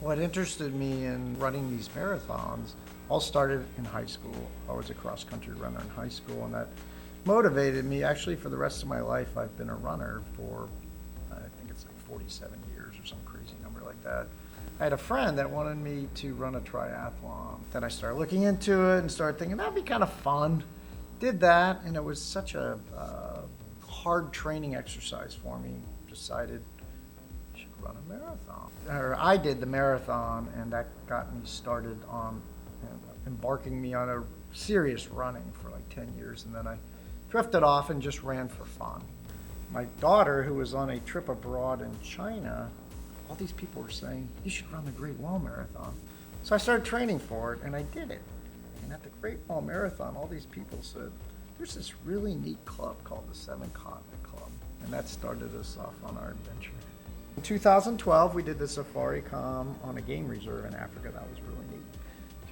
What interested me in running these marathons all started in high school. I was a cross-country runner in high school, and that motivated me. Actually, for the rest of my life, I've been a runner for, I think it's like 47 years or some crazy number like that. I had a friend that wanted me to run a triathlon. Then I started looking into it and started thinking that'd be kind of fun. Did that, and it was such a hard training exercise for me. Decided should run a marathon. Or I did the marathon, and that got me started on embarking me on a serious running for like 10 years, and then I drifted off and just ran for fun. My daughter, who was on a trip abroad in China, all these people were saying, you should run the Great Wall Marathon. So I started training for it, and I did it. And at the Great Wall Marathon, all these people said, there's this really neat club called the Seven Continent Club. And that started us off on our adventure. In 2012, we did the Safari Com on a game reserve in Africa. That was really neat.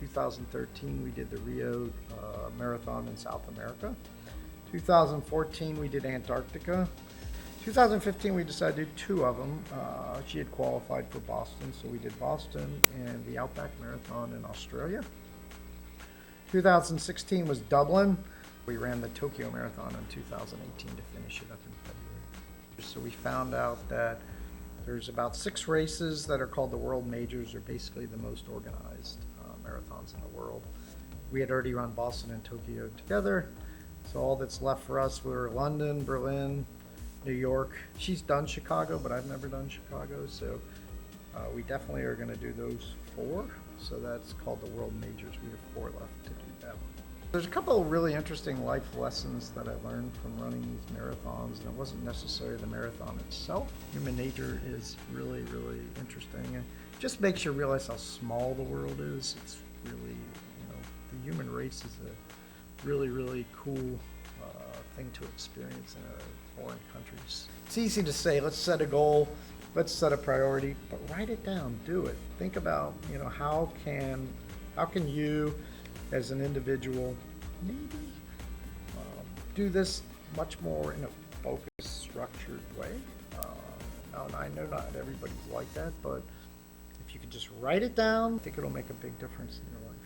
2013, we did the Rio Marathon in South America. 2014, we did Antarctica. 2015, we decided to do two of them. She had qualified for Boston, so we did Boston and the Outback Marathon in Australia. 2016 was Dublin. We ran the Tokyo Marathon in 2018 to finish it up in February. So we found out that there's about 6 races that are called the World Majors. They're basically the most organized marathons in the world. We had already run Boston and Tokyo together, so all that's left for us were London, Berlin, New York. She's done Chicago, but I've never done Chicago, so we definitely are going to do those 4. So that's called the World Majors. We have 4 left to do that. There's a couple of really interesting life lessons that I learned from running these marathons, and it wasn't necessarily the marathon itself. Human nature is really, really interesting. It just makes you realize how small the world is. It's really, the human race is a really, really cool thing to experience in foreign countries. It's easy to say, let's set a goal, let's set a priority, but write it down, do it. Think about, how can you as an individual maybe do this much more in a focused, structured way. Now, I know not everybody's like that, but if you could just write it down, I think it'll make a big difference in your life.